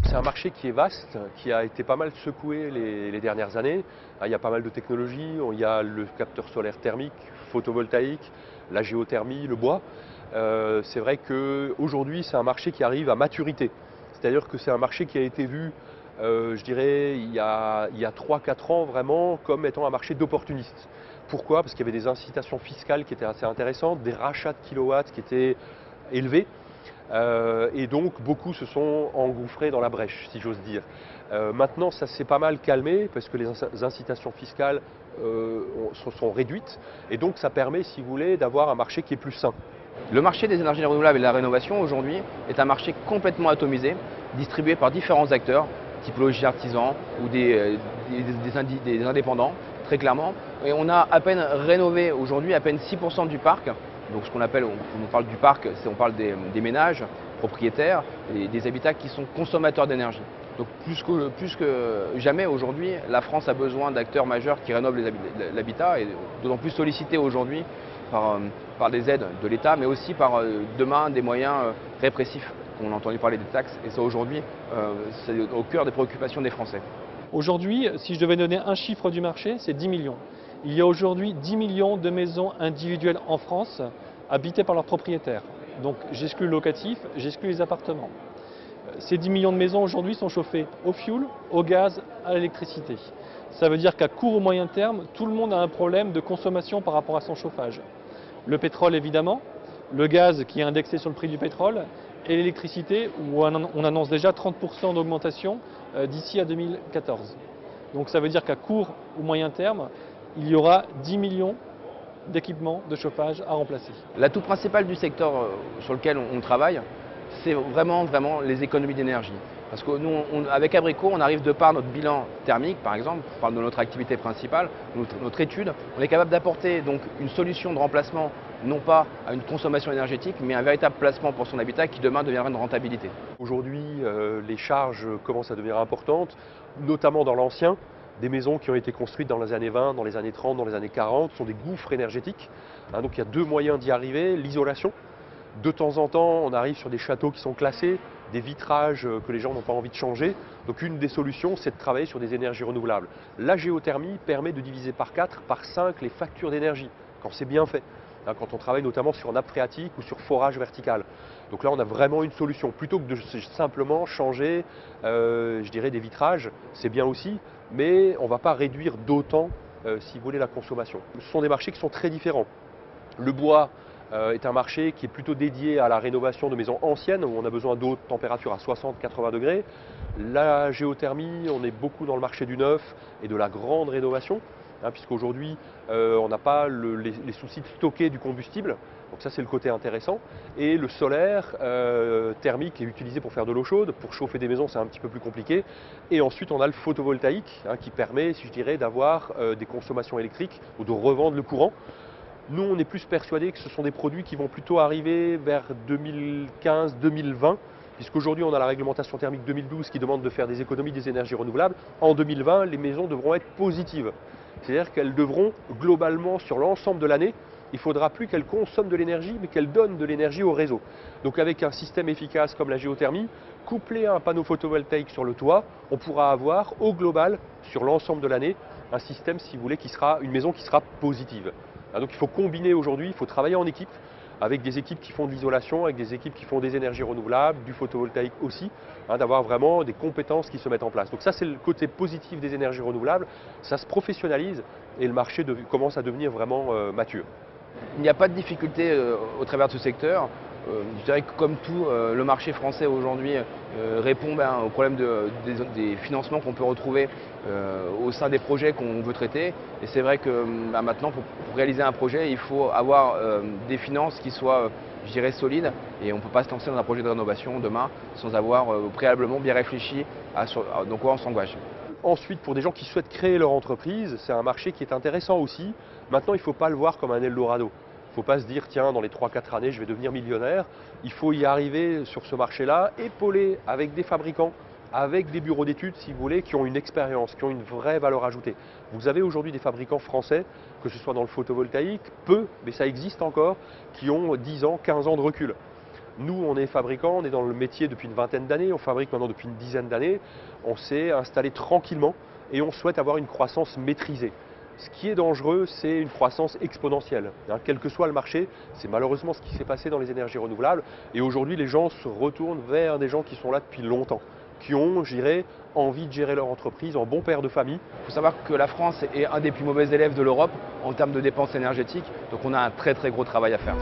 C'est un marché qui est vaste, qui a été pas mal secoué les dernières années. Il y a pas mal de technologies, il y a le capteur solaire thermique, photovoltaïque, la géothermie, le bois. C'est vrai qu'aujourd'hui, c'est un marché qui arrive à maturité. C'est-à-dire que c'est un marché qui a été vu, je dirais, il y a 3-4 ans vraiment comme étant un marché d'opportunistes. Pourquoi? Parce qu'il y avait des incitations fiscales qui étaient assez intéressantes, des rachats de kilowatts qui étaient élevés. Et donc beaucoup se sont engouffrés dans la brèche, si j'ose dire. Maintenant, ça s'est pas mal calmé parce que les incitations fiscales sont réduites et donc ça permet, si vous voulez, d'avoir un marché qui est plus sain. Le marché des énergies renouvelables et de la rénovation aujourd'hui est un marché complètement atomisé, distribué par différents acteurs, typologie artisans ou des indépendants, très clairement. Et on a à peine rénové aujourd'hui à peine 6% du parc. Donc ce qu'on appelle, on parle du parc, on parle des ménages propriétaires et des habitats qui sont consommateurs d'énergie. Donc plus que jamais aujourd'hui, la France a besoin d'acteurs majeurs qui rénovent l'habitat et d'autant plus sollicité aujourd'hui par des aides de l'État, mais aussi par demain des moyens répressifs. On a entendu parler des taxes et ça aujourd'hui, c'est au cœur des préoccupations des Français. Aujourd'hui, si je devais donner un chiffre du marché, c'est 10 millions. Il y a aujourd'hui 10 millions de maisons individuelles en France habitées par leurs propriétaires. Donc j'exclus le locatif, j'exclus les appartements. Ces 10 millions de maisons aujourd'hui sont chauffées au fioul, au gaz, à l'électricité. Ça veut dire qu'à court ou moyen terme, tout le monde a un problème de consommation par rapport à son chauffage. Le pétrole évidemment, le gaz qui est indexé sur le prix du pétrole et l'électricité où on annonce déjà 30% d'augmentation d'ici à 2014. Donc ça veut dire qu'à court ou moyen terme, il y aura 10 millions d'équipements de chauffage à remplacer. L'atout principal du secteur sur lequel on travaille, c'est vraiment les économies d'énergie. Parce que nous, avec Abrico, on arrive de par notre bilan thermique, par exemple, on parle de notre activité principale, notre étude, on est capable d'apporter donc une solution de remplacement, non pas à une consommation énergétique, mais un véritable placement pour son habitat qui demain deviendra une rentabilité. Aujourd'hui, les charges commencent à devenir importantes, notamment dans l'ancien. Des maisons qui ont été construites dans les années 20, dans les années 30, dans les années 40 sont des gouffres énergétiques. Donc il y a deux moyens d'y arriver, l'isolation. De temps en temps, on arrive sur des châteaux qui sont classés, des vitrages que les gens n'ont pas envie de changer. Donc une des solutions, c'est de travailler sur des énergies renouvelables. La géothermie permet de diviser par 4, par 5 les factures d'énergie, quand c'est bien fait. Quand on travaille notamment sur nappe phréatique ou sur forage vertical. Donc là, on a vraiment une solution. Plutôt que de simplement changer, je dirais, des vitrages, c'est bien aussi, mais on ne va pas réduire d'autant, si vous voulez, la consommation. Ce sont des marchés qui sont très différents. Le bois est un marché qui est plutôt dédié à la rénovation de maisons anciennes, où on a besoin d'eau de température à 60-80 degrés. La géothermie, on est beaucoup dans le marché du neuf et de la grande rénovation. Puisqu'aujourd'hui, on n'a pas les soucis de stocker du combustible. Donc ça, c'est le côté intéressant. Et le solaire thermique est utilisé pour faire de l'eau chaude. Pour chauffer des maisons, c'est un petit peu plus compliqué. Et ensuite, on a le photovoltaïque qui permet, si je dirais, d'avoir des consommations électriques ou de revendre le courant. Nous, on est plus persuadés que ce sont des produits qui vont plutôt arriver vers 2015-2020. Puisqu'aujourd'hui, on a la réglementation thermique 2012 qui demande de faire des économies des énergies renouvelables. En 2020, les maisons devront être positives. C'est-à-dire qu'elles devront globalement, sur l'ensemble de l'année, il ne faudra plus qu'elles consomment de l'énergie, mais qu'elles donnent de l'énergie au réseau. Donc avec un système efficace comme la géothermie, couplé à un panneau photovoltaïque sur le toit, on pourra avoir au global, sur l'ensemble de l'année, un système, si vous voulez, qui sera une maison qui sera positive. Donc il faut combiner aujourd'hui, il faut travailler en équipe, avec des équipes qui font de l'isolation, avec des équipes qui font des énergies renouvelables, du photovoltaïque aussi, d'avoir vraiment des compétences qui se mettent en place. Donc ça, c'est le côté positif des énergies renouvelables, ça se professionnalise et le marché commence à devenir vraiment mature. Il n'y a pas de difficulté au travers de ce secteur. Je dirais que comme tout, le marché français aujourd'hui répond au problème des financements qu'on peut retrouver au sein des projets qu'on veut traiter. Et c'est vrai que maintenant, pour réaliser un projet, il faut avoir des finances qui soient, je dirais, solides. Et on ne peut pas se lancer dans un projet de rénovation demain sans avoir préalablement bien réfléchi dans quoi on s'engage. Ensuite, pour des gens qui souhaitent créer leur entreprise, c'est un marché qui est intéressant aussi. Maintenant, il ne faut pas le voir comme un Eldorado. Il ne faut pas se dire, tiens, dans les 3-4 années, je vais devenir millionnaire. Il faut y arriver sur ce marché-là, épaulé avec des fabricants avec des bureaux d'études, si vous voulez, qui ont une expérience, qui ont une vraie valeur ajoutée. Vous avez aujourd'hui des fabricants français, que ce soit dans le photovoltaïque, peu, mais ça existe encore, qui ont 10 ans, 15 ans de recul. Nous, on est fabricants, on est dans le métier depuis une vingtaine d'années, on fabrique maintenant depuis une dizaine d'années, on s'est installé tranquillement et on souhaite avoir une croissance maîtrisée. Ce qui est dangereux, c'est une croissance exponentielle. Quel que soit le marché, c'est malheureusement ce qui s'est passé dans les énergies renouvelables. Et aujourd'hui, les gens se retournent vers des gens qui sont là depuis longtemps, qui ont, je dirais, envie de gérer leur entreprise en bon père de famille. Il faut savoir que la France est un des plus mauvais élèves de l'Europe en termes de dépenses énergétiques, donc on a un très gros travail à faire.